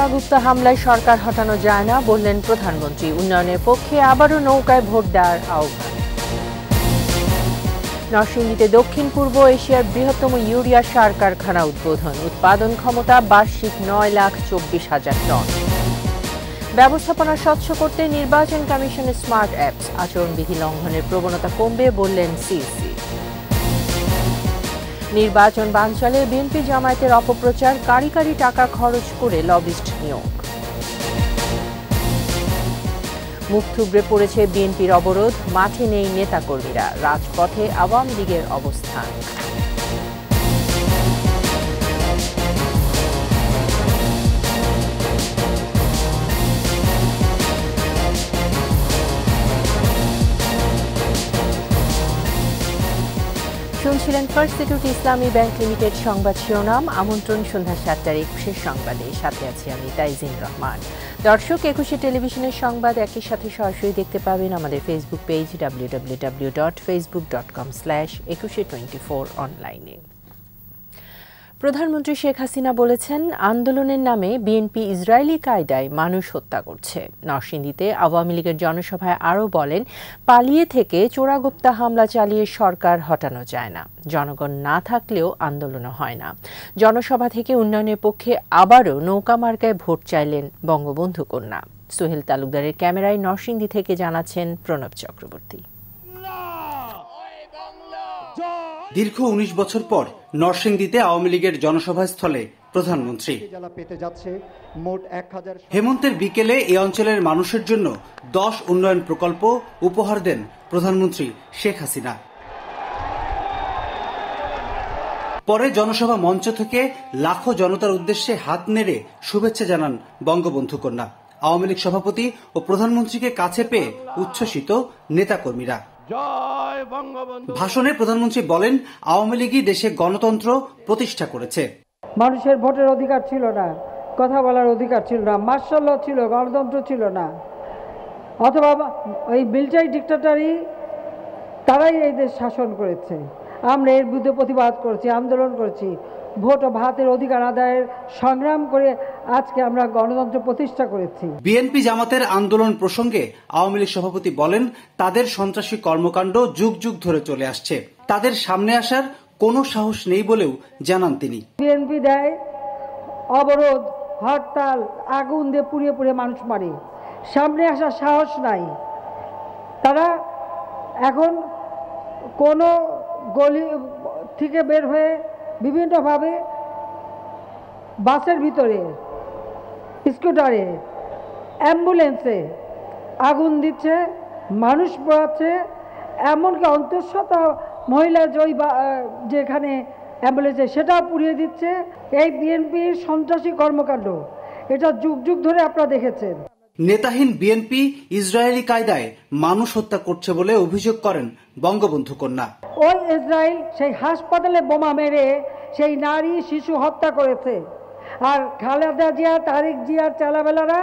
চোরাগুপ্তা হামলায় সরকার হটানো যায় না বললেন প্রধানমন্ত্রী। উন্নয়নের পক্ষে আবারও নৌকায় ভোট দেওয়ার আহ্বান। নরসিংদীতে দক্ষিণ পূর্ব এশিয়ার বৃহত্তম ইউরিয়া সার কারখানা উদ্বোধন। উৎপাদন ক্ষমতা বার্ষিক 9,24,000 টন। ব্যবস্থাপনা স্বচ্ছ করতে নির্বাচন কমিশনের স্মার্ট অ্যাপস। আচরণবিধি লঙ্ঘনের প্রবণতা কমবে বললেন সিইসি। নির্বাচন বানচালে বিএনপি জামায়াতের অপপ্রচার, কারি কারি টাকা খরচ করে লবিস্ট নিয়োগ। মুখ থুবড়ে পড়েছে বিএনপির অবরোধ, মাঠে নেই নেতাকর্মীরা, রাজপথে আওয়ামী লীগের অবস্থান। শুনছিলেন ফার্স্ট সিকিউরিটি ইসলামী ব্যাংক লিমিটেড সংবাদ শিরোনাম। আমন্ত্রণ সন্ধ্যা 7টার 21 সংবাদে। সাথে আছি আমি তাইজিন রহমান। দর্শক, 21 টেলিভিশনের সংবাদ একই সাথে সরাসরি দেখতে পাবেন আমাদের ফেসবুক পেজ www.facebook.com/2124 অনলাইনে। প্রধানমন্ত্রী শেখ হাসিনা বলেছেন, আন্দোলনের নামে বিএনপি ইসরায়েলি কায়দায় মানুষ হত্যা করছে। নরসিংদীতে আওয়ামী লীগের জনসভায় আরও বলেন, পালিয়ে থেকে চোরাগুপ্তা হামলা চালিয়ে সরকার হটানো যায় না। জনগণ না থাকলেও আন্দোলনও হয় না। জনসভা থেকে উন্নয়নের পক্ষে আবারও নৌকা মার্কায় ভোট চাইলেন বঙ্গবন্ধু কন্যা। সোহেল তালুকদারের ক্যামেরায় নরসিংদী থেকে জানাচ্ছেন প্রণব চক্রবর্তী। দীর্ঘ 19 বছর পর নরসিংদীতে আওয়ামী লীগের জনসভাস্থলে প্রধানমন্ত্রী। হেমন্তের বিকেলে এই অঞ্চলের মানুষের জন্য 10 উন্নয়ন প্রকল্প উপহার দেন প্রধানমন্ত্রী শেখ হাসিনা। পরে জনসভা মঞ্চ থেকে লাখো জনতার উদ্দেশ্যে হাত নেড়ে শুভেচ্ছা জানান বঙ্গবন্ধু কন্যা। আওয়ামী লীগ সভাপতি ও প্রধানমন্ত্রীকে কাছে পেয়ে উচ্ছ্বসিত নেতাকর্মীরা। ভাষণে প্রধানমন্ত্রী বলেন, আওয়ামী লীগই দেশে গণতন্ত্র প্রতিষ্ঠা করেছে। মানুষের ভোটের অধিকার ছিল না, কথা বলার অধিকার ছিল না, মার্শাল ল ছিল, গণতন্ত্র ছিল না, অথবা ওই মিলিটারি ডিক্টেটরি তারাই এই দেশ শাসন করেছে। আমরা এর বিরুদ্ধে প্রতিবাদ করেছি, আন্দোলন করেছি, ভোট ও ভাতের অধিকার আদায়ের সংগ্রাম করে আজকে আমরা গণতন্ত্র প্রতিষ্ঠা করেছি। বিএনপি জামাতের আন্দোলন প্রসঙ্গে আওয়ামী লীগ সভাপতি বলেন, তাদের সন্ত্রাসী কর্মকাণ্ড যুগ যুগ ধরে চলে আসছে, তাদের সামনে আসার কোনো সাহস নেই বলেও জানান তিনি। বিএনপি দেয় অবরোধ, হরতাল, আগুন দিয়ে পুড়িয়ে পুড়িয়ে মানুষ মারে, সামনে আসার সাহস নাই। তারা এখন কোনো গলি থেকে বের হয়ে বিভিন্নভাবে বাসের ভিতরে, স্কুটারে, অ্যাম্বুলেন্সে আগুন দিচ্ছে, মানুষ পোড়াচ্ছে, এমনকি অন্তঃসত্ত্বা মহিলা যেখানে অ্যাম্বুলেন্সে সেটাও পুড়িয়ে দিচ্ছে। এই বিএনপির সন্ত্রাসী কর্মকাণ্ড এটা যুগ যুগ ধরে আপনারা দেখেছেন। নেতাহীন বিএনপি ইসরায়েলি কায়দায় মানুষ হত্যা করছে বলে অভিযোগ করেন বঙ্গবন্ধু কন্যা। ওই ইসরায়েল সেই হাসপাতালে বোমা মেরে সেই নারী শিশু হত্যা করেছে, আর খালেদা জিয়া, তারেক জিয়ার চালাবেলারা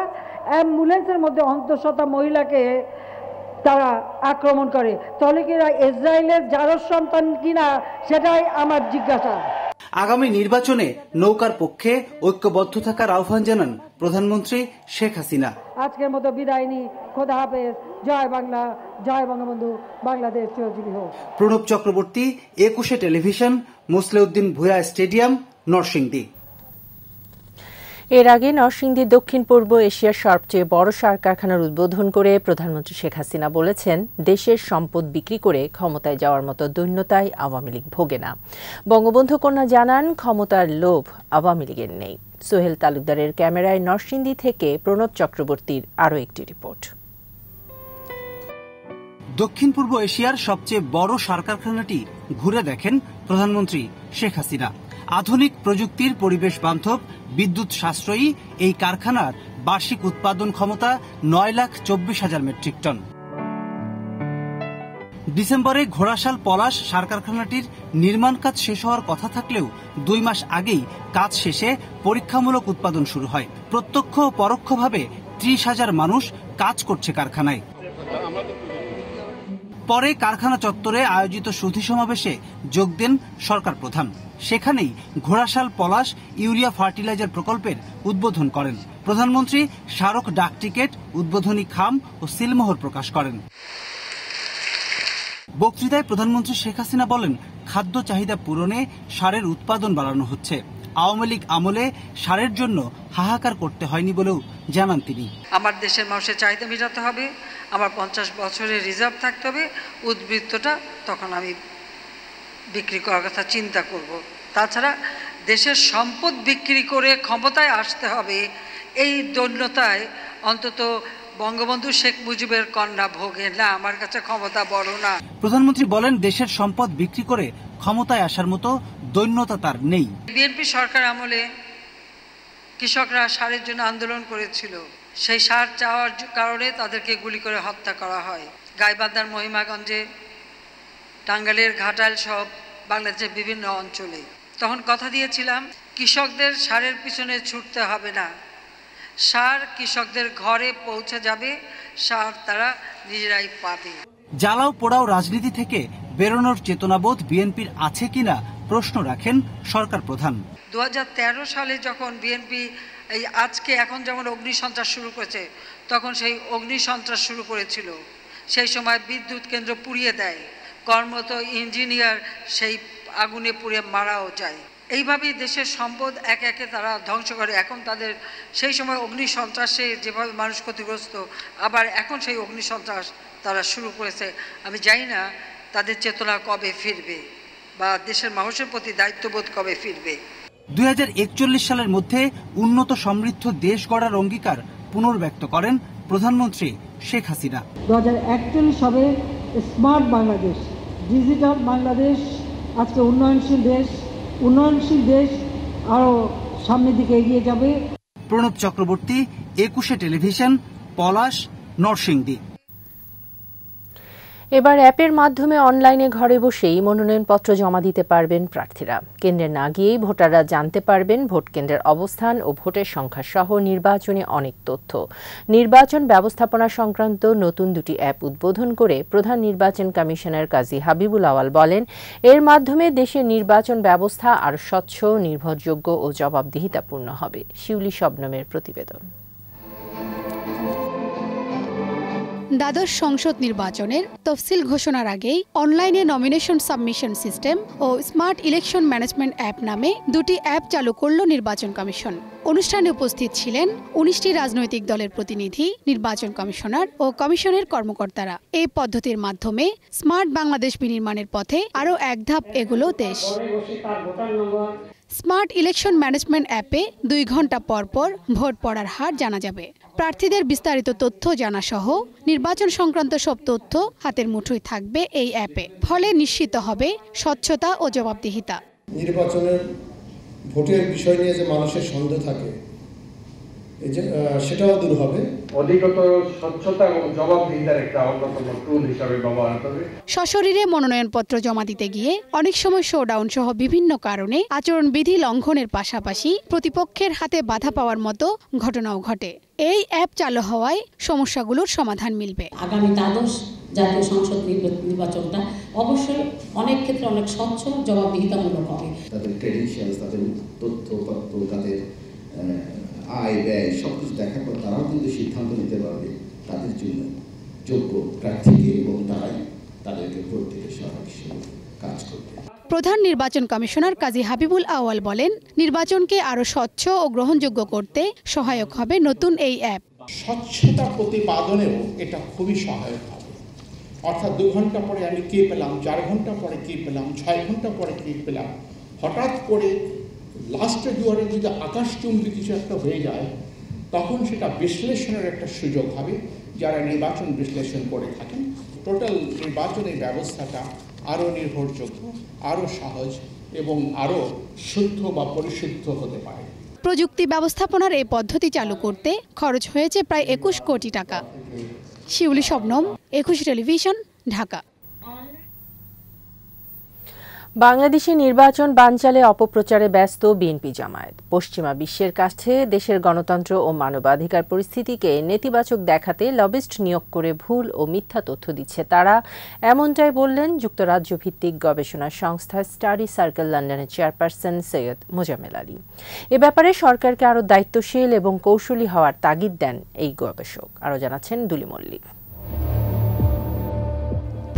অ্যাম্বুলেন্সের মধ্যে অন্তঃসত্ত্বা মহিলাকে তারা আক্রমণ করে। তাহলে কি ইসরায়েলের জারজ সন্তান কিনা, সেটাই আমার জিজ্ঞাসা। আগামী নির্বাচনে নৌকার পক্ষে ঐক্যবদ্ধ থাকার আহ্বান জানান প্রধানমন্ত্রী শেখ হাসিনা। আজকের মতো বিদায় নি, খোদা হাফেজ, জয় বাংলা, জয় বঙ্গবন্ধু, বাংলাদেশ চিরজীবী হোক। Pranab Chakraborty, 21 television, Musliuddin Bhuiyan stadium, Narsingdi. এর আগে নরসিংদীর দক্ষিণ পূর্ব এশিয়ার সবচেয়ে বড় সার কারখানার উদ্বোধন করে প্রধানমন্ত্রী শেখ হাসিনা বলেছেন, দেশের সম্পদ বিক্রি করে ক্ষমতায় যাওয়ার মতো দৈন্যতায় আওয়ামী লীগ ভোগে না। বঙ্গবন্ধু কন্যা জানান, ক্ষমতার লোভ আওয়ামী লীগের নেই। সোহেল তালুকদারের ক্যামেরায় নরসিংদী থেকে প্রণব চক্রবর্তীর আরও একটি রিপোর্ট। দক্ষিণ পূর্ব এশিয়ার সবচেয়ে বড় সার কারখানাটি ঘুরে দেখেন প্রধানমন্ত্রী শেখ হাসিনা। আধুনিক প্রযুক্তির পরিবেশ বান্ধব, বিদ্যুৎ সাশ্রয়ী এই কারখানার বার্ষিক উৎপাদন ক্ষমতা 9,24,000 মেট্রিক টন। ডিসেম্বরে ঘোড়াশাল পলাশ সার কারখানাটির নির্মাণ কাজ শেষ হওয়ার কথা থাকলেও 2 মাস আগেই কাজ শেষে পরীক্ষামূলক উৎপাদন শুরু হয়। প্রত্যক্ষ ও পরোক্ষভাবে 30,000 মানুষ কাজ করছে কারখানায়। পরে কারখানা চত্বরে আয়োজিত সুধী সমাবেশে যোগ দেন সরকার প্রধান। সেখানেই ঘোড়াশাল পলাশ ইউরিয়া ফার্টিলাইজার প্রকল্পের উদ্বোধন করেন প্রধানমন্ত্রী স্মারক ডাক টিকিট, উদ্বোধনী খাম ও সিলমোহর প্রকাশ করেন। বক্তৃতায় প্রধানমন্ত্রী শেখ হাসিনা বলেন, খাদ্য চাহিদা পূরণে সারের উৎপাদন বাড়ানো হচ্ছে। আওয়ামী লীগ আমলে সারের জন্য হাহাকার করতে হয়নি বলেও জানান তিনি। আমার দেশের মানুষের চাহিদা মেটাতে হবে, আমার 50 বছরের রিজার্ভ থাকতে হবে, উদ্বৃত্তটা তখন আমি বিক্রি করার কথা চিন্তা করব। তাছাড়া দেশের সম্পদ বিক্রি করে ক্ষমতায় আসতে হবে, এই দৈন্যতায় অন্তত বঙ্গবন্ধু শেখ মুজিবের কন্যা ভোগে না। আমার কাছে ক্ষমতা বড় না। প্রধানমন্ত্রী বলেন, দেশের সম্পদ বিক্রি করে ক্ষমতায় আসার মতো দৈন্যতা তার নেই। বিএনপি সরকার আমলে কৃষকরা সারের জন্য আন্দোলন করেছিল, সেই সার চাওয়ার কারণে তাদেরকে গুলি করে হত্যা করা হয়। গাইবান্ধার মহিমাগঞ্জে, টাঙ্গাইলের ঘাটাইল সব বাংলাদেশের বিভিন্ন অঞ্চলে। তখন কথা দিয়েছিলাম, কৃষকদের সারের পিছনে ছুটতে হবে না, সার কৃষকদের ঘরে পৌঁছে যাবে, সার তারা নিজেরাই পাবে। জ্বালাও পোড়াও রাজনীতি থেকে বেরোনোর চেতনাবোধ বিএনপির আছে কিনা প্রশ্ন রাখেন সরকার প্রধান। 2013 সালে যখন বিএনপি এই আজকে এখন যেমন অগ্নিসন্ত্রাস শুরু করেছে, তখন সেই অগ্নিসন্ত্রাস শুরু করেছিল। সেই সময় বিদ্যুৎ কেন্দ্র পুড়িয়ে দেয়, কর্মরত ইঞ্জিনিয়ার সেই আগুনে পুড়ে মারাও যায়। এইভাবেই দেশের সম্পদ একে একে তারা ধ্বংস করে। এখন তাদের সেই সময় অগ্নিসন্ত্রাসে যেভাবে মানুষ ক্ষতিগ্রস্ত, আবার এখন সেই অগ্নিসন্ত্রাস তারা শুরু করেছে। আমি জানি না তাদের চেতনা কবে ফিরবে বা দেশের মানুষের প্রতি দায়িত্ববোধ কবে ফিরবে। 2041 সালের মধ্যে উন্নত সমৃদ্ধ দেশ গড়ার অঙ্গীকার পুনর্ব্যক্ত করেন প্রধানমন্ত্রী শেখ হাসিনা। 2041 হবে স্মার্ট বাংলাদেশ, ডিজিটাল বাংলাদেশ। আজকে উন্নয়নশীল দেশ আরো সামনের দিকে এগিয়ে যাবে। প্রণব চক্রবর্তী, 21 টেলিভিশন, পলাশ, নরসিংদী। এবার অ্যাপের মাধ্যমে অনলাইনে ঘরে বসেই মনোনয়নপত্র জমা দিতে পারবেন প্রার্থীরা। কেন্দ্রে না গিয়েই ভোটাররা জানতে পারবেন ভোট কেন্দ্রের অবস্থান ও ভোটের সংখ্যা সহ নির্বাচনী অনেক তথ্য। নির্বাচন ব্যবস্থাপনা সংক্রান্ত নতুন দুটি অ্যাপ উদ্বোধন করে প্রধান নির্বাচন কমিশনার কাজী হাবিবুল আওয়াল বলেন, এর মাধ্যমে দেশের নির্বাচন ব্যবস্থা আরও স্বচ্ছ, নির্ভরযোগ্য ও জবাবদিহিতাপূর্ণ হবে। শিউলি শবনমের প্রতিবেদন। দ্বাদশ সংসদ নির্বাচনের তফসিল ঘোষণার আগেই অনলাইনে নমিনেশন সাবমিশন সিস্টেম ও স্মার্ট ইলেকশন ম্যানেজমেন্ট অ্যাপ নামে দুটি অ্যাপ চালু করল নির্বাচন কমিশন। অনুষ্ঠানে উপস্থিত ছিলেন 19টি রাজনৈতিক দলের প্রতিনিধি, নির্বাচন কমিশনার ও কমিশনের কর্মকর্তারা। এই পদ্ধতির মাধ্যমে স্মার্ট বাংলাদেশ বিনির্মাণের পথে আরও এক ধাপ এগুলো দেশ। স্মার্ট ইলেকশন ম্যানেজমেন্ট অ্যাপে 2 ঘন্টা পর পর ভোট পড়ার হার জানা যাবে। প্রার্থীদের বিস্তারিত তথ্য জানা সহ নির্বাচন সংক্রান্ত সব তথ্য হাতের মুঠোয় থাকবে এই অ্যাপে। ফলে নিশ্চিত হবে স্বচ্ছতা ও জবাবদিহিতা। নির্বাচনের ভোটের বিষয় নিয়ে যে মানুষের সন্দেহ থাকে, সেটাও দূর হবে। অধিকতর স্বচ্ছতা এবং জবাবদিহিতার একটা অন্যতম টুল হিসাবে ব্যবহার করবে। সশরীরে মনোনয়নপত্র জমা দিতে গিয়ে অনেক সময় শোডাউন সহ বিভিন্ন কারণে আচরণবিধি লঙ্ঘনের পাশাপাশি প্রতিপক্ষের হাতে বাধা পাওয়ার মতো ঘটনাও ঘটে। এই অ্যাপ চালু হওয়ায় সমস্যাগুলোর সমাধান মিলবে। আগামী দ্বাদশ জাতীয় সংসদ নির্বাচনটা অবশ্যই অনেক ক্ষেত্রে অনেক স্বচ্ছ, জবাবদিহিতামূলক হবে। তাদের ক্রেডেনশিয়ালস, তাদের তথ্য, তাদের আয় ব্যয় সবকিছু দেখার পর তারাও কিন্তু সিদ্ধান্ত নিতে পারবে তাদের জন্য যোগ্য প্রার্থীকে, এবং তারাই তাদেরকে ভোট দিতে সহায়ক হিসেবে কাজ করবে। প্রধান নির্বাচন কমিশনার কাজী হাবিবুল আওয়াল বলেন, নির্বাচনকে আরও স্বচ্ছ ও গ্রহণযোগ্য করতে সহায়ক হবে নতুন এই অ্যাপ। স্বচ্ছতা প্রতিপাদনেও এটা খুবই সহায়ক হবে। অর্থাৎ 2 ঘন্টা পরে আমি কে পেলাম, 4 ঘন্টা পরে কে পেলাম, 6 ঘন্টা পরে কে পেলাম, হঠাৎ করে লাস্টের দুয়ারে যদি আকাশচুম্বী কিছু একটা হয়ে যায়, তখন সেটা বিশ্লেষণের একটা সুযোগ হবে যারা নির্বাচন বিশ্লেষণ করে থাকেন। টোটাল নির্বাচনের ব্যবস্থাটা আরও নির্ভরযোগ্য, আরও সহজ এবং আরও শুদ্ধ বা পরিশুদ্ধ হতে পারে। প্রযুক্তি ব্যবস্থাপনার এই পদ্ধতি চালু করতে খরচ হয়েছে প্রায় 21 কোটি টাকা। শিউলি শবনম, 21 টেলিভিশন, ঢাকা। বাংলাদেশে নির্বাচন বানচালে অপপ্রচারে ব্যস্ত বিএনপি জামায়াত। পশ্চিমা বিশ্বের কাছে দেশের গণতন্ত্র ও মানবাধিকার পরিস্থিতিকে নেতিবাচক দেখাতে লবিস্ট নিয়োগ করে ভুল ও মিথ্যা তথ্য দিচ্ছে তারা, এমনটাই বললেন যুক্তরাজ্য ভিত্তিক গবেষণা সংস্থা স্টাডি সার্কেল লন্ডনের চেয়ারপারসন সৈয়দ মোজাম্মেল আলী। এ ব্যাপারে সরকারকে আরও দায়িত্বশীল এবং কৌশলী হওয়ার তাগিদ দেন এই গবেষক। আরও জানাচ্ছেন দুলি মল্লিক।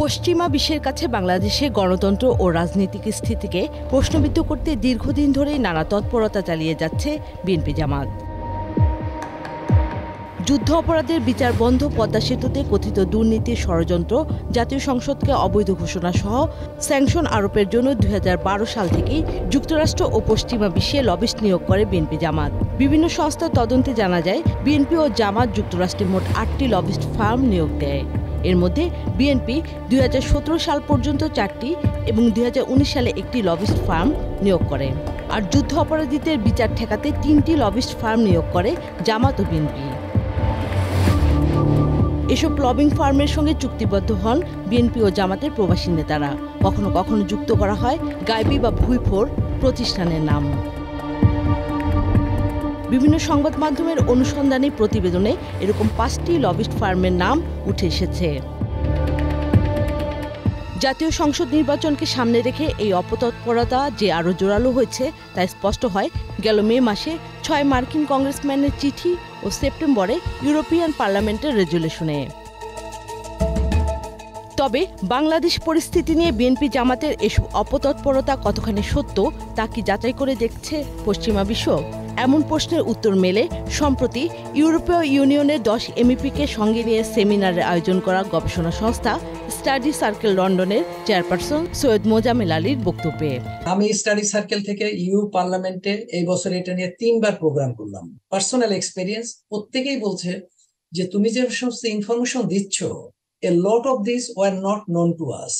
পশ্চিমা বিশ্বের কাছে বাংলাদেশের গণতন্ত্র ও রাজনৈতিক স্থিতিকে প্রশ্নবিদ্ধ করতে দীর্ঘদিন ধরে নানা তৎপরতা চালিয়ে যাচ্ছে বিএনপি জামাত। যুদ্ধ অপরাধের বিচার বন্ধ, পদ্মা সেতুতে কথিত দুর্নীতির ষড়যন্ত্র, জাতীয় সংসদকে অবৈধ ঘোষণা সহ স্যাংশন আরোপের জন্য 2012 সাল থেকেই যুক্তরাষ্ট্র ও পশ্চিমা বিশ্বে লবিস্ট নিয়োগ করে বিএনপি জামাত। বিভিন্ন সংস্থার তদন্তে জানা যায় বিএনপি ও জামাত যুক্তরাষ্ট্রে মোট 8টি লবিস্ট ফার্ম নিয়োগ দেয়। এর মধ্যে বিএনপি 2017 সাল পর্যন্ত 4টি এবং 2019 সালে একটি লবিস্ট ফার্ম নিয়োগ করে। আর যুদ্ধ অপরাধীদের বিচার ঠেকাতে 3টি লবিস্ট ফার্ম নিয়োগ করে জামাত ও বিএনপি। এসব লবিং ফার্মের সঙ্গে চুক্তিবদ্ধ হন বিএনপি ও জামাতের প্রবাসী নেতারা। কখনো কখনো যুক্ত করা হয় গায়বী বা ভুইফোর প্রতিষ্ঠানের নাম। বিভিন্ন সংবাদ মাধ্যমের অনুসন্ধানী প্রতিবেদনে এরকম 5টি লবিস্ট ফার্মের নাম উঠে এসেছে। জাতীয় সংসদ নির্বাচনকে সামনে রেখে এই অপতৎপরতা যে আরও জোরালো হয়েছে তা স্পষ্ট হয় গেল মে মাসে 6 মার্কিন কংগ্রেসম্যানের চিঠি ও সেপ্টেম্বরে ইউরোপিয়ান পার্লামেন্টের রেজুলেশনে। তবে বাংলাদেশ পরিস্থিতি নিয়ে বিএনপি জামাতের এসব অপতৎপরতা কতখানি সত্য তা কি যাচাই করে দেখছে পশ্চিমা বিশ্ব? এমন প্রশ্নের উত্তর মেলে সম্প্রতি ইউরোপীয় ইউনিয়নের 10 MEPকে সঙ্গে নিয়ে সেমিনারের আয়োজন করা গবেষণা সংস্থা স্টাডি সার্কেল লন্ডনের চেয়ারপারসন সৈয়দ মোজাম্মেল আলীর বক্তব্যে। আমি স্টাডি সার্কেল থেকে ইউ পার্লামেন্টে এই বছর এটা নিয়ে 3বার প্রোগ্রাম করলাম। পার্সোনাল এক্সপেরিয়েন্স, প্রত্যেকেই বলছে যে তুমি যে সমস্ত ইনফরমেশন দিচ্ছ, a lot of these were not known to us.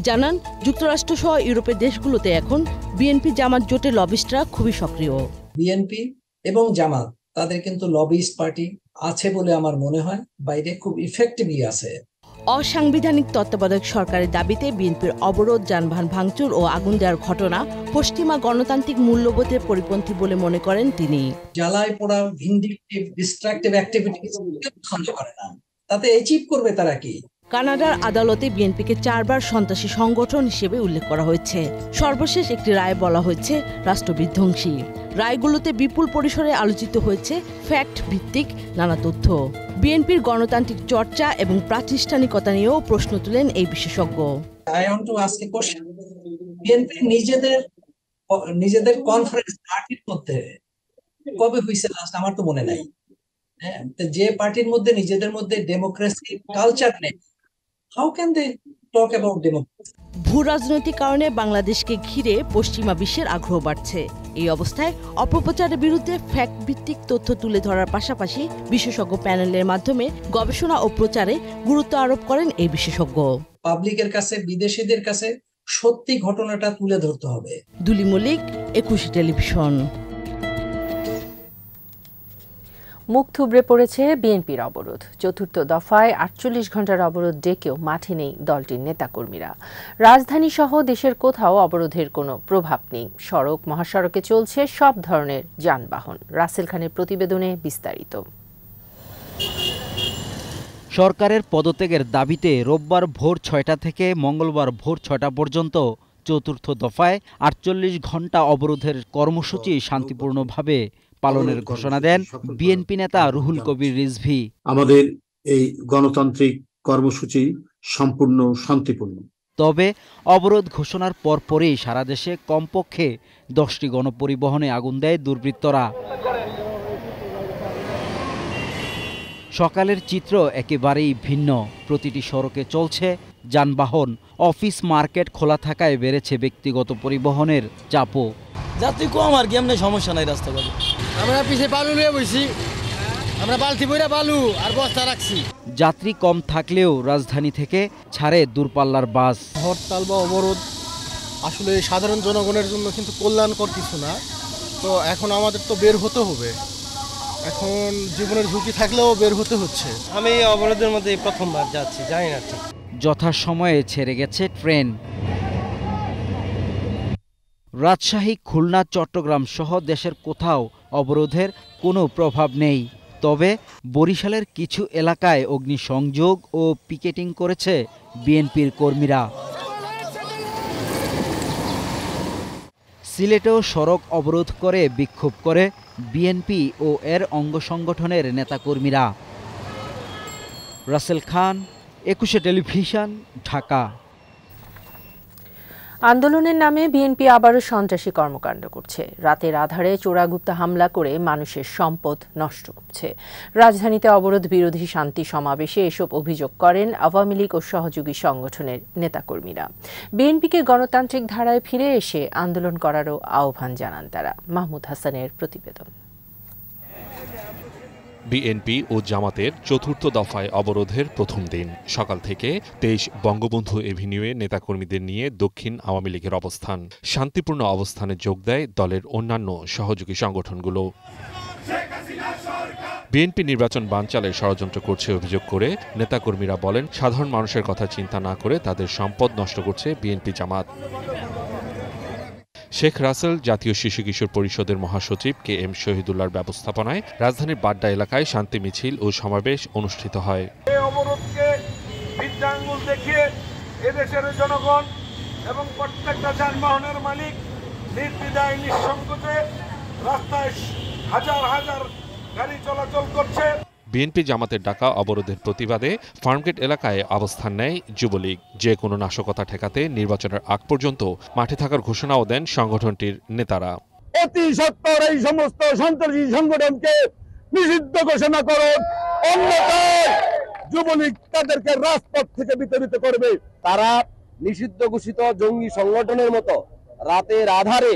জানান যুক্তরাষ্ট্র সহ ইউরোপের দেশগুলোতে এখন বিএনপি জামাত জোটের লবিস্টরা খুবই সক্রিয়। বিএনপি এবং জামাত তাদের কিন্তু লবিস্ট পার্টি আছে বলে আমার মনে হয়, বাইরে খুব ইফেক্টিভলি আছে। অসাংবিধানিক তত্ত্বাবধায়ক সরকারের দাবিতে বিএনপির অবরোধ, যানবাহন ভাঙচুর ও আগুন দেওয়ার ঘটনা পশ্চিমা গণতান্ত্রিক মূল্যবোধের পরিপন্থী বলে মনে করেন তিনি। জ্বালায় পোড়া, ভিন্ডিকটিভ, ডিস্ট্রাকটিভ অ্যাক্টিভিটিস পছন্দ করে না, তাতে অ্যাচিভ করবে তারা কি? কানাডার আদালতে বিএনপিকে 4বার সন্ত্রাসী সংগঠন হিসেবে উল্লেখ করা হয়েছে। সর্বশেষ একটি রায়ে বলা হয়েছে রাষ্ট্রবিধ্বংসী। রায়গুলোতে বিপুল পরিসরে আলোচিত হয়েছে ফ্যাক্ট ভিত্তিক নানা তথ্য। বিএনপির গণতান্ত্রিক চর্চা এবং প্রাতিষ্ঠানিকতা নিয়েও প্রশ্ন তুলেন এই বিশেষজ্ঞ। I want to ask a question. BNP নিজেদের কনফারেন্স পার্টির মধ্যে কবে হয়েছে লাস্ট? আমার তো মনে নাই। হ্যাঁ, যে পার্টির মধ্যে নিজেদের মধ্যে ডেমোক্রেসি কালচার নেই, how can they talk about democracy? ভূ রাজনৈতিক কারণে বাংলাদেশকে ঘিরে পশ্চিমা বিশ্বের আগ্রহ বাড়ছে। এই অবস্থায় অপপ্রচারের বিরুদ্ধে ফ্যাক্ট ভিত্তিক তথ্য তুলে ধরার পাশাপাশি বিশেষজ্ঞ প্যানেলের মাধ্যমে গবেষণা ও প্রচারে গুরুত্ব আরোপ করেন এই বিশেষজ্ঞ। পাবলিকের কাছে, বিদেশিদের কাছে সত্যি ঘটনাটা তুলে ধরতে হবে। দুলি মল্লিক, 21 টেলিভিশন। মুখ থুবড়ে পড়েছে বিএনপির অবরোধ। 4র্থ দফায় 48 ঘন্টার অবরোধ ডেকেও মাঠে নেই দলটির নেতাকর্মীরা। রাজধানী সহ দেশের কোথাও অবরোধের কোনো প্রভাব নেই। সড়ক, মহাসড়কে চলছে সব ধরনের যানবাহন। রাসেল খানের প্রতিবেদনে বিস্তারিত। সরকারের পদত্যাগের দাবিতে রোববার ভোর 6টা থেকে মঙ্গলবার ভোর 6টা পর্যন্ত 4র্থ দফায় 48 ঘন্টা অবরোধের কর্মসূচি শান্তিপূর্ণভাবে পালনের ঘোষণা দেন বিএনপি নেতা রুহুল কবির রিজভী। আমাদের এই গণতান্ত্রিক কর্মসূচি সম্পূর্ণ শান্তিপূর্ণ। তবে অবরোধ ঘোষণার পরপরই সারা দেশে কমপক্ষে 10টি গণপরিবহনে আগুন দেয় দুর্বৃত্তরা। সকালের চিত্র একেবারেই ভিন্ন। প্রতিটি সড়কে চলছে যানবাহন। অফিস, মার্কেট খোলা থাকায় বেড়েছে ব্যক্তিগত পরিবহনের চাপও। যাত্রী কম আর কি, এমনি সমস্যা নাই রাস্তাঘাটে। আমরা পিছে বালু নিয়ে বসি, আমরা বালতি বইরা বালু আর বস্তা রাখছি। যাত্রী কম থাকলেও রাজধানী থেকে ছাড়ে দূরপাল্লার বাস। হরতাল বা অবরোধ আসলে সাধারণ জনগণের জন্য কিন্তু কল্যাণকর কিছু না। তো এখন আমাদের তো বের হতে হবে, এখন জীবনের ঝুঁকি থাকলেও বের হতে হচ্ছে। আমি এই অবরোধের মধ্যে প্রথমবার যাচ্ছি, জানি না ঠিক। যথাসময়ে ছেড়ে গেছে ট্রেন। রাজশাহী, খুলনা, চট্টগ্রাম সহ দেশের কোথাও অবরোধের কোনো প্রভাব নেই। তবে বরিশালের কিছু এলাকায় অগ্নিসংযোগ ও পিকেটিং করেছে বিএনপির কর্মীরা। সিলেটেও সড়ক অবরোধ করে বিক্ষোভ করে বিএনপি ও এর অঙ্গ সংগঠনের নেতাকর্মীরা। রাসেল খান, 21 টেলিভিশন, ঢাকা। আন্দোলনের নামে বিএনপি আবারও সন্ত্রাসী কর্মকাণ্ড করছে। রাতের আধারে চোরাগুপ্তা হামলা করে মানুষের সম্পদ নষ্ট করছে। রাজধানীতে অবরোধ বিরোধী শান্তি সমাবেশে এসব অভিযোগ করেন আওয়ামী লীগ ও সহযোগী সংগঠনের নেতাকর্মীরা। বিএনপিকে গণতান্ত্রিক ধারায় ফিরে এসে আন্দোলন করারও আহ্বান জানান তারা। মাহমুদ হাসানের প্রতিবেদন। বিএনপি ও জামাতের চতুর্থ দফায় অবরোধের প্রথম দিন সকাল থেকে 23 বঙ্গবন্ধু এভিনিউয়ে নেতাকর্মীদের নিয়ে দক্ষিণ আওয়ামী লীগের অবস্থান। শান্তিপূর্ণ অবস্থানে যোগ দেয় দলের অন্যান্য সহযোগী সংগঠনগুলো। বিএনপি নির্বাচন বানচালের ষড়যন্ত্র করছে অভিযোগ করে নেতাকর্মীরা বলেন, সাধারণ মানুষের কথা চিন্তা না করে তাদের সম্পদ নষ্ট করছে বিএনপি জামাত। শেখ রাসেল জাতীয় শিশু কিশোর পরিষদের মহাসচিব KM শহীদুল্লাহর ব্যবস্থাপনায় রাজধানীর বাড্ডা এলাকায় শান্তি মিছিল ও সমাবেশ অনুষ্ঠিত হয়। এই অবরোধকে বিদ্যাঙ্গুল দেখিয়ে এদেশের জনগণ এবং প্রত্যেকটা যানবাহনের মালিক নির্দ্বিধায় নিঃসংকোচে রাস্তায় হাজার হাজার গাড়ি চলাচল করছে। বিএনপি জামাতের ডাকা অবরোধের প্রতিবাদে ফার্মগেট এলাকায় অবস্থান নেয় যুবলীগ। যে কোনো নাশকতা ঠেকাতে নির্বাচনের আগ পর্যন্ত মাঠে থাকার ঘোষণাও দেন সংগঠনটির নেতারা। অতি সত্বর এই সমস্ত সন্ত্রাসী সংগঠনকে নিষিদ্ধ ঘোষণা করুন, অন্যথায় যুবলীগ তাদেরকে রাজপথ থেকে বিতাড়িত করবে। তারা নিষিদ্ধ ঘোষিত জঙ্গি সংগঠনের মতো রাতের আধারে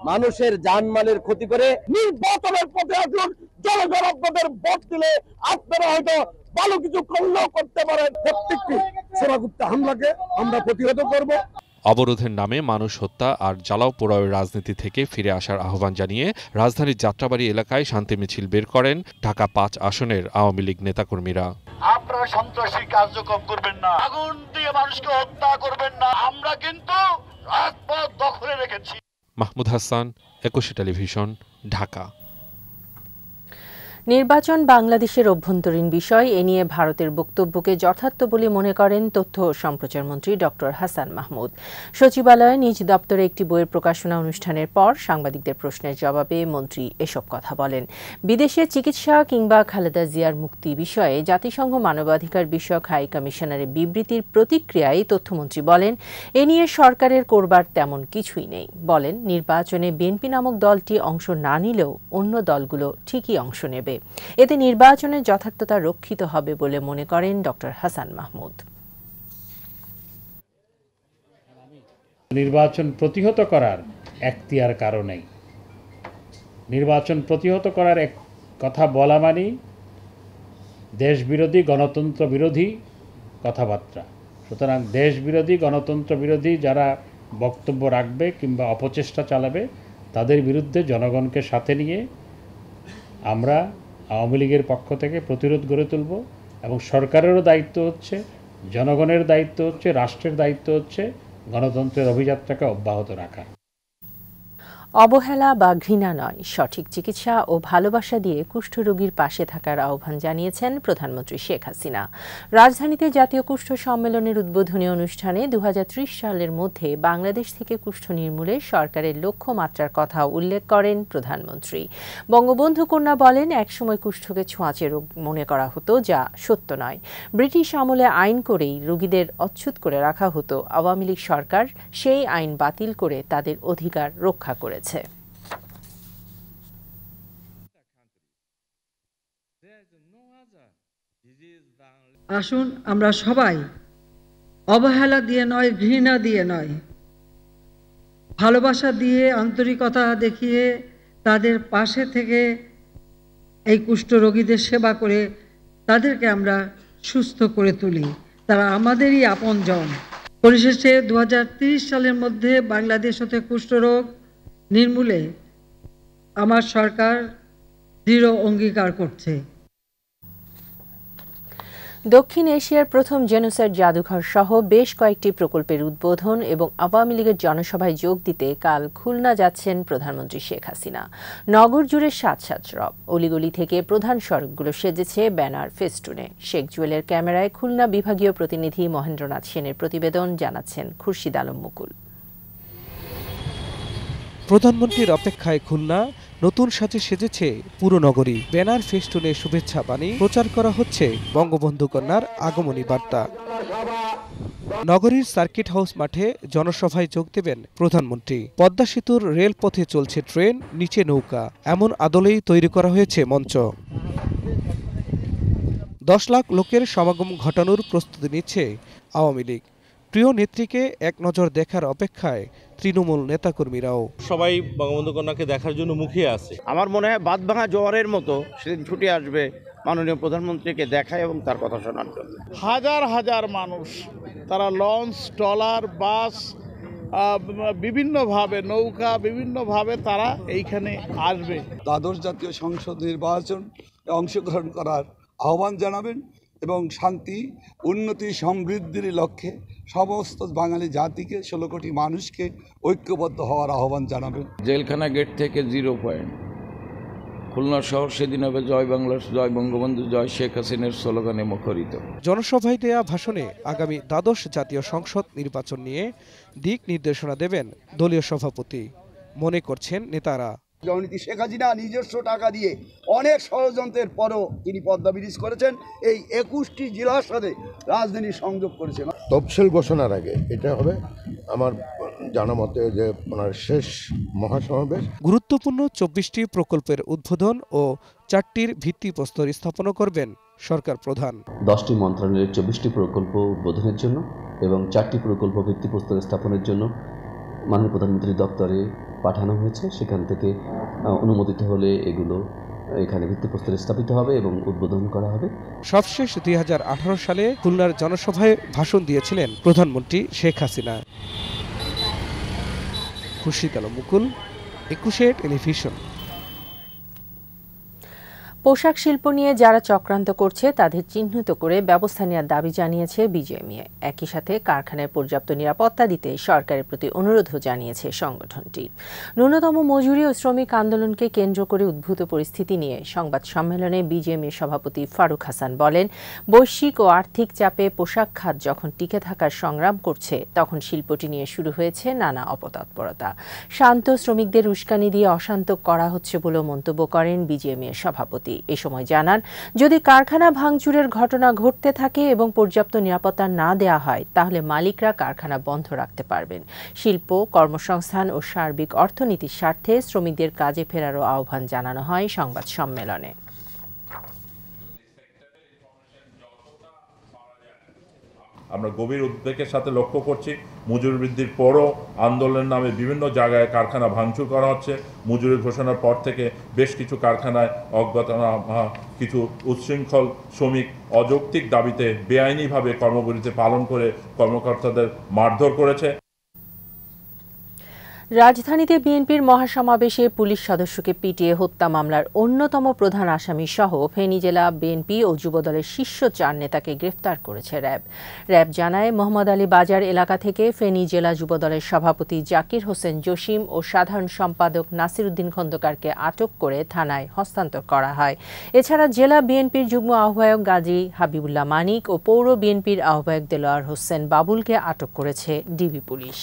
মানুষের জানমালের ক্ষতি করে নির্বাচনের পথে আসুন। জনগণ আপনাদের ভোট দিলে আপনারা হয়তো ভালো কিছু করলেও করতে পারেন। প্রত্যেকটি চোরাগুপ্তা হামলাকে আমরা প্রতিহত করব। অবরোধের নামে মানুষ হত্যা আর জ্বালাও পোড়াওয়ের রাজনীতি থেকে ফিরে আসার আহ্বান জানিয়ে রাজধানীর যাত্রাবাড়ি এলাকায় শান্তি মিছিল বের করেন ঢাকা 5 আসনের আওয়ামী লীগ নেতাকর্মীরা। আপনারা সন্ত্রাসী কার্যক্রম করবেন না, আগুন দিয়ে মানুষকে হত্যা করবেন না। আমরা কিন্তু রাজপথ দখলে রেখেছি। মাহমুদ হাসান, 21 টেলিভিশন, ঢাকা। নির্বাচন বাংলাদেশের অভ্যন্তরীণ বিষয়। এ নিয়ে ভারতের বক্তব্যকে যথার্থ বলে মনে করেন তথ্য ও সম্প্রচার মন্ত্রী ডক্টর হাসান মাহমুদ। সচিবালয়ে নিজ দপ্তরে একটি বইয়ের প্রকাশনা অনুষ্ঠানের পর সাংবাদিকদের প্রশ্নের জবাবে মন্ত্রী এসব কথা বলেন। বিদেশে চিকিৎসা কিংবা খালেদা জিয়ার মুক্তি বিষয়ে জাতিসংঘ মানবাধিকার বিষয়ক হাই কমিশনারের বিবৃতির প্রতিক্রিয়ায় তথ্যমন্ত্রী বলেন, এ নিয়ে সরকারের করবার তেমন কিছুই নেই। বলেন, নির্বাচনে বিএনপি নামক দলটি অংশ না নিলেও অন্য দলগুলো ঠিকই অংশ নেবে। এতে নির্বাচনের যথার্থতা রক্ষিত হবে বলে মনে করেন ডক্টর হাসান মাহমুদ। নির্বাচন প্রতিহত করার এখতিয়ার কারো নেই। নির্বাচন প্রতিহত করার এক কথা বলা মানে দেশ বিরোধী, গণতন্ত্র বিরোধী কথাবার্তা। সুতরাং দেশ বিরোধী, গণতন্ত্র বিরোধী যারা বক্তব্য রাখবে কিংবা অপচেষ্টা চালাবে তাদের বিরুদ্ধে জনগণকে সাথে নিয়ে আমরা আওয়ামী লীগের পক্ষ থেকে প্রতিরোধ গড়ে তুলব এবং সরকারেরও দায়িত্ব হচ্ছে, জনগণের দায়িত্ব হচ্ছে, রাষ্ট্রের দায়িত্ব হচ্ছে গণতন্ত্রের অভিযাত্রাকে অব্যাহত রাখা। অবহেলা বা ঘৃণা নয়, সঠিক চিকিৎসা ও ভালোবাসা দিয়ে কুষ্ঠরোগীর পাশে থাকার আহ্বান জানিয়েছেন প্রধানমন্ত্রী শেখ হাসিনা। রাজধানীতে জাতীয় কুষ্ঠ সম্মেলনের উদ্বোধনী অনুষ্ঠানে 2030 সালের মধ্যে বাংলাদেশ থেকে কুষ্ঠ নির্মূলে সরকারের লক্ষ্যমাত্রার কথা উল্লেখ করেন প্রধানমন্ত্রী। বঙ্গবন্ধু কন্যা বলেন, একসময় কুষ্ঠকে ছোঁয়াচে রোগ মনে করা হতো, যা সত্য নয়। ব্রিটিশ আমলে আইন করেই রোগীদের অচ্ছুত করে রাখা হতো। আওয়ামী লীগ সরকার সেই আইন বাতিল করে তাদের অধিকার রক্ষা করেছে। আসুন আমরা সবাই অবহেলা দিয়ে নয়, ঘৃণা দিয়ে নয়, ভালোবাসা দিয়ে, আন্তরিকতা দেখিয়ে তাদের পাশে থেকে এই কুষ্ঠ রোগীদের সেবা করে তাদেরকে আমরা সুস্থ করে তুলি। তারা আমাদেরই আপনজন। পরিশেষে 2030 সালের মধ্যে বাংলাদেশ হতে কুষ্ঠরোগ নির্মূলে আমার সরকার দৃঢ় অঙ্গীকার করছে। দক্ষিণ এশিয়ার প্রথম জেনোসাইড জাদুঘর সহ বেশ কয়েকটি প্রকল্পের উদ্বোধন এবং আওয়ামী লীগের জনসভায় যোগ দিতে কাল খুলনা যাচ্ছেন প্রধানমন্ত্রী শেখ হাসিনা। নগর জুড়ে সাত সাত রব, অলিগলি থেকে প্রধান সড়কগুলো সেজেছে ব্যানার ফেস্টুনে। শেখ জুয়েলের ক্যামেরায় খুলনা বিভাগীয় প্রতিনিধি মহেন্দ্রনাথ সেনের প্রতিবেদন, জানাচ্ছেন খুরশিদ আলম মুকুল। প্রধানমন্ত্রীর অপেক্ষায় খুলনা নতুন সাজে সেজেছে পুরো নগরী। ব্যানার ফেস্টুনে শুভেচ্ছা বাণী প্রচার করা হচ্ছে বঙ্গবন্ধু কন্যার আগমনী বার্তা। নগরীর সার্কিট হাউস মাঠে জনসভায় যোগ দেবেন প্রধানমন্ত্রী। পদ্মা সেতুর রেলপথে চলছে ট্রেন, নিচে নৌকা, এমন আদলেই তৈরি করা হয়েছে মঞ্চ। 10 লাখ লোকের সমাগম ঘটানোর প্রস্তুতি নিচ্ছে আওয়ামী লীগ। প্রিয় নেত্রীকে এক নজর দেখার অপেক্ষায় তৃণমূল নেতাকর্মীরাও। সবাই বঙ্গবন্ধু কন্যাকে দেখার জন্য মুখিয়ে আছে। আমার মনে হয় বাঁধভাঙা জোয়ারের মতো সেদিন ছুটে আসবে মাননীয় প্রধানমন্ত্রীকে দেখায় এবং তার কথা শোনার জন্য। হাজার হাজার মানুষ, তারা লঞ্চ, ট্রলার, বাস, বিভিন্নভাবে নৌকা, বিভিন্নভাবে তারা এইখানে আসবে। দ্বাদশ জাতীয় সংসদ নির্বাচন অংশগ্রহণ করার আহ্বান জানাবেন এবং শান্তি, উন্নতি, সমৃদ্ধির লক্ষ্যে সমস্ত বাঙালি জাতিকে, 16 কোটি মানুষকে ঐক্যবদ্ধ হওয়ার আহ্বান জানাবেন। জেলখানা গেট থেকে 0 পয়েন্ট খুলনা শহর সেদিন হবে জয় বাংলা, জয় বঙ্গবন্ধু, জয় শেখ হাসিনার স্লোগানে মুখরিত। জনসভায় দেয়া ভাষণে আগামী দ্বাদশ জাতীয় সংসদ নির্বাচন নিয়ে দিক নির্দেশনা দেবেন দলীয় সভাপতি, মনে করছেন নেতারা। জননীতি শেখ হাসিনা নিজস্ব টাকা দিয়ে অনেক ষড়যন্ত্রের পরও তিনি পদ্মা ব্রিজ করেছেন, এই 21টি জেলার সাথে রাজধানী সংযোগ করেছেন। তফসিল ঘোষণার আগে এটা হবে আমার জানা মতে যে ওনার শেষ মহাসমাবেশ। গুরুত্বপূর্ণ 24টি প্রকল্পের উদ্বোধন ও 4টির ভিত্তিপ্রস্তর স্থাপন করবেন সরকার প্রধান। 10টি মন্ত্রণালয়ের 24টি প্রকল্প উদ্বোধনের জন্য এবং 4টি প্রকল্প ভিত্তিপ্রস্তর স্থাপনের জন্য মাননীয় প্রধানমন্ত্রীর দপ্তরে পাঠানো হয়েছে। সেখান থেকে অনুমোদিত হলে এগুলো এখানে ভিত্তিপ্রস্তর স্থাপিত হবে এবং উদ্বোধন করা হবে। সবশেষ 2018 সালে খুলনার জনসভায় ভাষণ দিয়েছিলেন প্রধানমন্ত্রী শেখ হাসিনা। খুরশিদ আলম মুকুল, 21 টেলিভিশন। পোশাক শিল্প নিয়ে যারা চক্রান্ত করছে তাদের চিহ্নিত করে ব্যবস্থা নেওয়ার দাবি জানিয়েছে বিজেএমইএ। একই সাথে কারখানায় পর্যাপ্ত নিরাপত্তা দিতে সরকারের প্রতি অনুরোধও জানিয়েছে সংগঠনটি। ন্যূনতম মজুরি ও শ্রমিক আন্দোলনকে কেন্দ্র করে উদ্ভূত পরিস্থিতি নিয়ে সংবাদ সম্মেলনে বিজেএমইএ সভাপতি ফারুক হাসান বলেন, বৈশ্বিক ও আর্থিক চাপে পোশাক খাত যখন টিকে থাকার সংগ্রাম করছে তখন শিল্পটি নিয়ে শুরু হয়েছে নানা অপতৎপরতা। শান্ত শ্রমিকদের উস্কানি দিয়ে অশান্ত করা হচ্ছে বলেও মন্তব্য করেন বিজেএমইএ সভাপতি। এ সময় জানান, যদি কারখানা ভাঙচুরের ঘটনা ঘটতে থাকে এবং পর্যাপ্ত নিরাপত্তা না দেওয়া হয় তাহলে মালিকরা কারখানা বন্ধ রাখতে পারবেন। শিল্প, কর্মসংস্থান ও সার্বিক অর্থনীতির স্বার্থে শ্রমিকদের কাজে ফেরারও আহ্বান জানানো হয় সংবাদ সম্মেলনে। আমরা গভীর উদ্বেগের সাথে লক্ষ্য করছি, মজুরি বৃদ্ধির পরও আন্দোলনের নামে বিভিন্ন জায়গায় কারখানা ভাঙচুর করা হচ্ছে। মজুরি ঘোষণার পর থেকে বেশ কিছু কারখানায় অজ্ঞাতনা কিছু উচ্ছৃঙ্খল শ্রমিক অযৌক্তিক দাবিতে বেআইনিভাবে কর্মবিরতি পালন করে কর্মকর্তাদের মারধর করেছে। রাজধানীতে বিএনপির মহাসমাবেশে পুলিশ সদস্যকে পিটিয়ে হত্যা মামলার অন্যতম প্রধান আসামি সহ ফেনী জেলা বিএনপি ও যুবদলের শীর্ষ 4 নেতাকে গ্রেফতার করেছে র্যাব। র্যাব জানায়, মোহাম্মদ আলী বাজার এলাকা থেকে ফেনী জেলা যুবদলের সভাপতি জাকির হোসেন জসিম ও সাধারণ সম্পাদক নাসির উদ্দিন খন্দকারকে আটক করে থানায় হস্তান্তর করা হয়। এছাড়া জেলা বিএনপির যুগ্ম আহ্বায়ক গাজী হাবিবুল্লাহ মানিক ও পৌর বিএনপির আহ্বায়ক দেলোয়ার হোসেন বাবুলকে আটক করেছে ডিবি পুলিশ।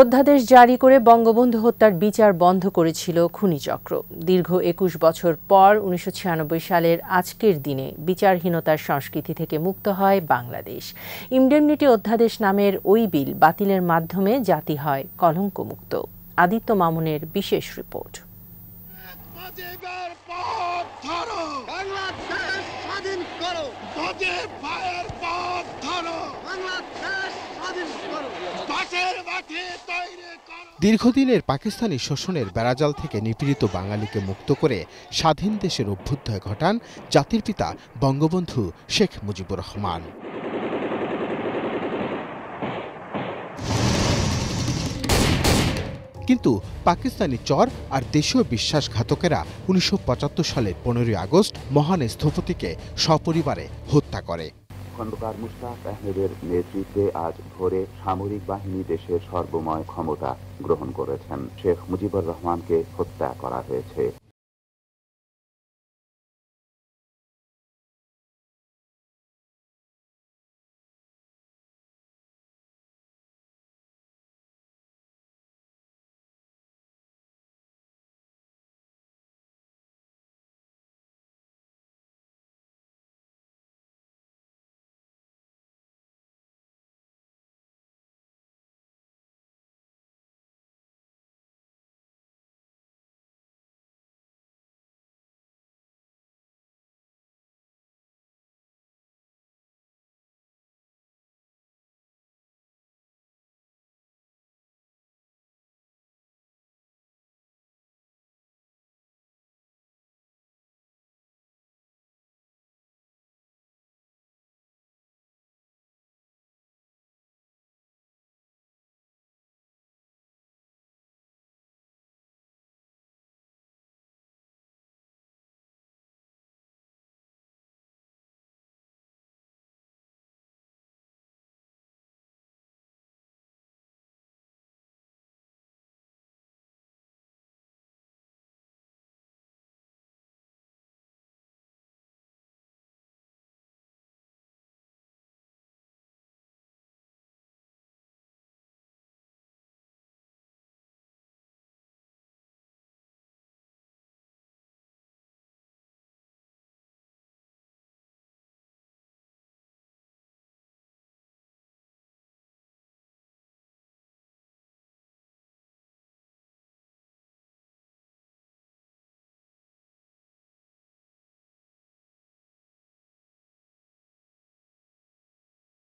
অধ্যাদেশ জারি করে বঙ্গবন্ধু হত্যার বিচার বন্ধ করেছিল খুনি চক্র। দীর্ঘ 21 বছর পর 1996 সালের আজকের দিনে বিচারহীনতার সংস্কৃতি থেকে মুক্ত হয় বাংলাদেশ। ইনডেমনিটি অধ্যাদেশ নামের ওই বিল বাতিলের মাধ্যমে জাতি হয় কলঙ্কমুক্ত। আদিত্য মামুনের বিশেষ রিপোর্ট। দীর্ঘদিনের পাকিস্তানি শোষণের বেড়াজাল থেকে নিপীড়িত বাঙালিকে মুক্ত করে স্বাধীন দেশের অভ্যুদয় ঘটান জাতির পিতা বঙ্গবন্ধু শেখ মুজিবুর রহমান। কিন্তু পাকিস্তানি চর আর দেশীয় বিশ্বাসঘাতকেরা ১৯৭৫ সালের ১৫ই আগস্ট মহান স্থপতিকে সপরিবারে হত্যা করে। খন্দকার মুশতাক আহমেদের নেতৃত্বে আজ ভোরে সামরিক বাহিনী দেশের সর্বময় ক্ষমতা গ্রহণ করেছেন। শেখ মুজিবুর রহমানকে হত্যা করা হয়েছে।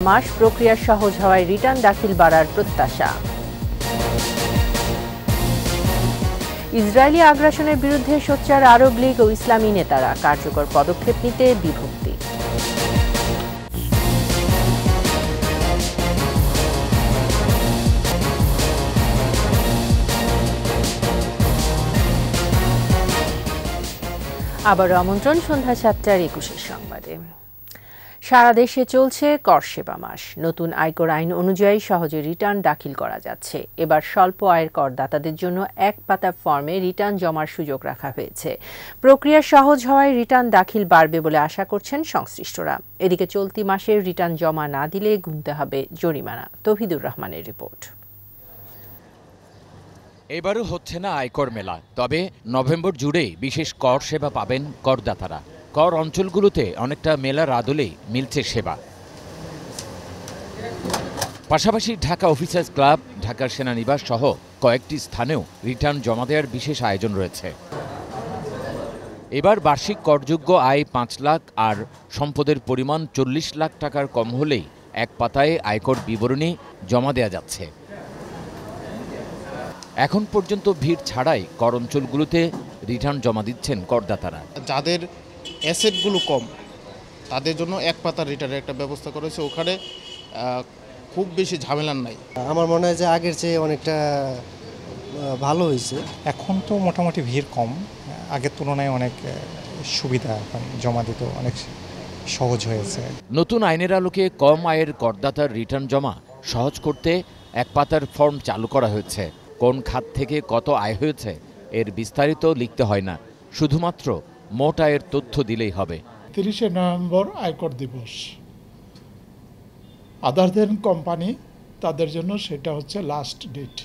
মাস প্রক্রিয়া সহজ হওয়ায় রিটার্ন দাখিল বাড়ার প্রত্যাশা। ইসরায়েলি আগ্রাসনের বিরুদ্ধে সোচ্চার আরব লীগ ও ইসলামী নেতারা, কার্যকর পদক্ষেপ নিতে বিভক্তি। আবারও আমন্ত্রণ সন্ধ্যা ৭টার ২১ সংবাদে। সারা দেশে চলছে কর সেবা মাস। নতুন আয়কর আইন অনুযায়ী সহজে রিটার্ন দাখিল করা যাচ্ছে। এবার স্বল্প আয়ের করদাতাদের জন্য এক পাতা ফর্মে রিটার্ন জমার সুযোগ রাখা হয়েছে। প্রক্রিয়া সহজ হওয়ায় রিটার্ন দাখিল বাড়বে বলে আশা করছেন সংশ্লিষ্টরা। এদিকে চলতি মাসের রিটার্ন জমা না দিলে গুনতে হবে জরিমানা। তৌহিদুর রহমানের রিপোর্ট। এবারও হচ্ছে না আয়কর মেলা, তবে নভেম্বর জুড়েই বিশেষ কর সেবা পাবেন করদাতারা। কর অঞ্চলগুলোতে অনেকটা মেলার আদলেই মিলছে সেবা। পাশাপাশি ঢাকা অফিসার্স ক্লাব, ঢাকার সেনানিবাস সহ কয়েকটি স্থানেও রিটার্ন জমা দেওয়ার বিশেষ আয়োজন রয়েছে। এবার বার্ষিক করযোগ্য আয় ৫ লাখ আর সম্পদের পরিমাণ ৪০ লাখ টাকার কম হলেই এক পাতায় আয়কর বিবরণী জমা দেওয়া যাচ্ছে। এখন পর্যন্ত ভিড় ছাড়াই কর অঞ্চলগুলোতে রিটার্ন জমা দিচ্ছেন করদাতারা। যাদের অ্যাসেটগুলো কম তাদের জন্য এক পাতার রিটার্নের একটা ব্যবস্থা করেছে। ওখানে খুব বেশি ঝামেলার নাই। আমার মনে হয় যে আগের চেয়ে অনেকটা ভালো হয়েছে। এখন তো মোটামুটি ভিড় কম, আগের তুলনায় অনেক সুবিধা, এখন জমা দিতে অনেক সহজ হয়েছে। নতুন আইনের আলোকে কম আয়ের করদাতার রিটার্ন জমা সহজ করতে এক পাতার ফর্ম চালু করা হয়েছে। কোন খাত থেকে কত আয় হয়েছে এর বিস্তারিত লিখতে হয় না, শুধুমাত্র মোট আয়ের তথ্য দিলেই হবে। 30 নভেম্বর আয়কর দিবস। আদার দেন কোম্পানি, তাদের জন্য সেটা হচ্ছে লাস্ট ডেট।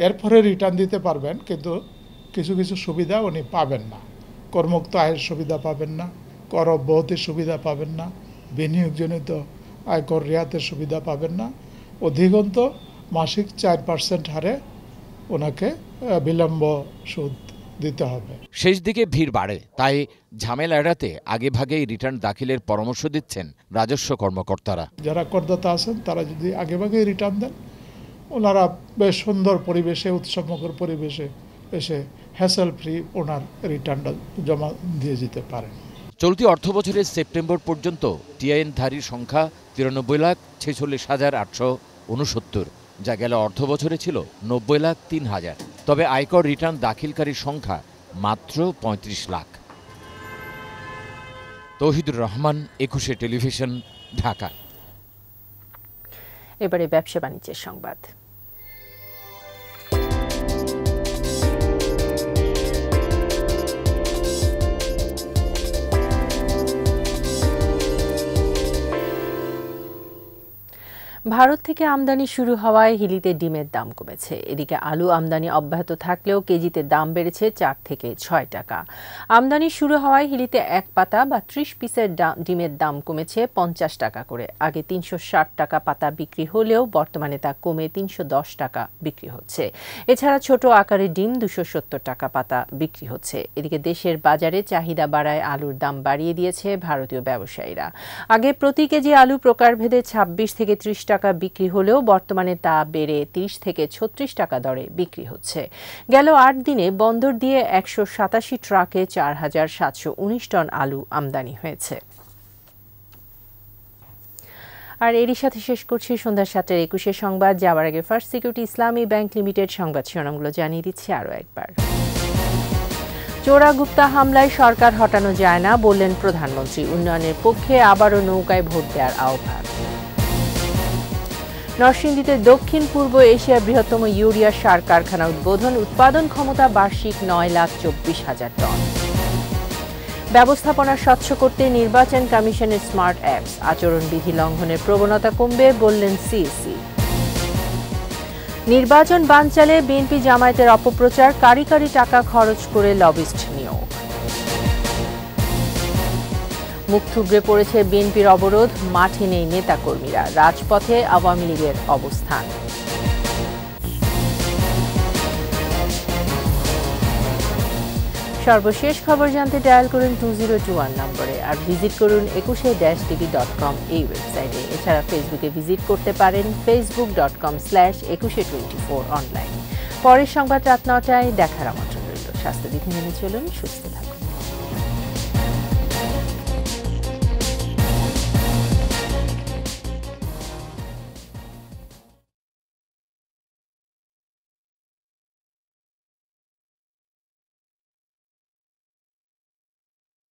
এরপরে রিটার্ন দিতে পারবেন, কিন্তু কিছু কিছু সুবিধা উনি পাবেন না। করমুক্ত আয়ের সুবিধা পাবেন না, কর অব্যাহতির সুবিধা পাবেন না, বিনিয়োগজনিত আয়কর রিয়াতের সুবিধা পাবেন না। অধিকন্ত মাসিক 4% হারে ওনাকে বিলম্ব সুদ দিতে হবে। শেষ দিকে ভিড় বাড়ে, তাই ঝামেলা এড়াতে আগেভাগেই রিটার্ন দাখিলের পরামর্শ দিচ্ছেন রাজস্ব কর্মকর্তারা। যারা করদাতা আছেন তারা যদি আগেভাগেই রিটার্ন দেন, ওনারা বেশ সুন্দর পরিবেশে, উৎসবমুখর পরিবেশে এসে হ্যাসেল ফ্রি ওনার রিটার্নটা জমা দিয়ে যেতে পারেন। চলতি অর্থবছরের সেপ্টেম্বর পর্যন্ত টিআইএনধারীর সংখ্যা 93,46,869, যা গেল অর্থবছরে ছিল 90,03,000। তবে আয়কর রিটার্ন দাখিলকারীর সংখ্যা মাত্র ৩৫ লাখ। তৌহিদুর রহমান, একুশে টেলিভিশন, ঢাকা। এবারে ব্যবসা বাণিজ্যের সংবাদ। ভারত থেকে আমদানি শুরু হওয়ায় হিলিতে ডিমের দাম কমেছে। এদিকে আলু আমদানি অব্যাহত থাকলেও কেজিতে দাম বেড়েছে 4 থেকে 6 টাকা। আমদানি শুরু হওয়ায় হিলিতে এক পাতা বা 30 পিসের ডিমের দাম কমেছে 50 টাকা করে। আগে 360 টাকা পাতা বিক্রি হলেও বর্তমানে তা কমে 310 টাকা বিক্রি হচ্ছে। এছাড়া ছোট আকারের ডিম 270 টাকা পাতা বিক্রি হচ্ছে। এদিকে দেশের বাজারে চাহিদা বাড়ায় আলুর দাম বাড়িয়ে দিয়েছে ভারতীয় ব্যবসায়ীরা। আগে প্রতি কেজি আলু প্রকারভেদে 26 থেকে 30 টাকা বিক্রি হলেও বর্তমানে তা বেড়ে 30 থেকে 36 টাকা দরে বিক্রি হচ্ছে। গেল 8 দিনে বন্দর দিয়ে 187 ট্রাকে 4719 টন আলু আমদানি হয়েছে। আর এরই সাথে শেষ করছি সন্ধ্যা 7টার 21 সংবাদ। যাওয়ার আগে ফার্স্ট সিকিউরিটি ইসলামী ব্যাংক লিমিটেড সংবাদ শিরোনামগুলো জানিয়ে দিচ্ছি আরও একবার। চোরাগুপ্তা হামলায় সরকার হটানো যায় না বললেন প্রধানমন্ত্রী। উন্নয়নের পক্ষে আবারও নৌকায় ভোট দেওয়ার আহ্বান। নরসিংদীতে দক্ষিণ পূর্ব এশিয়ার বৃহত্তম ইউরিয়া সার কারখানা উদ্বোধন। উৎপাদন ক্ষমতা বার্ষিক 9,24,000 টন। ব্যবস্থাপনা স্বচ্ছ করতে নির্বাচন কমিশনের স্মার্ট অ্যাপস। আচরণবিধি লঙ্ঘনের প্রবণতা কমবে বললেন সিএসি। নির্বাচন বানচালে বিএনপি জামায়াতের অপপ্রচার। কারি কারি টাকা খরচ করে লবিস্ট নিয়োগ। মুখ থুবড়ে পড়েছে বিএনপির অবরোধ। মাঠে নেই নেতাকর্মীরা। রাজপথে আওয়ামী লীগের অবস্থান। সর্বশেষ খবর জানতে ডায়াল করুন 2021 নম্বরে আর ভিজিট করুন 21-tv.com এই ওয়েবসাইটে। এছাড়া ফেসবুকে ভিজিট করতে পারেন facebook.com/2124 অনলাইন। পরের সংবাদ রাত 9টায় দেখার আমন্ত্রণ রইল। স্বাস্থ্যবিধি মেনে চলুন, সুস্থ থাকুন।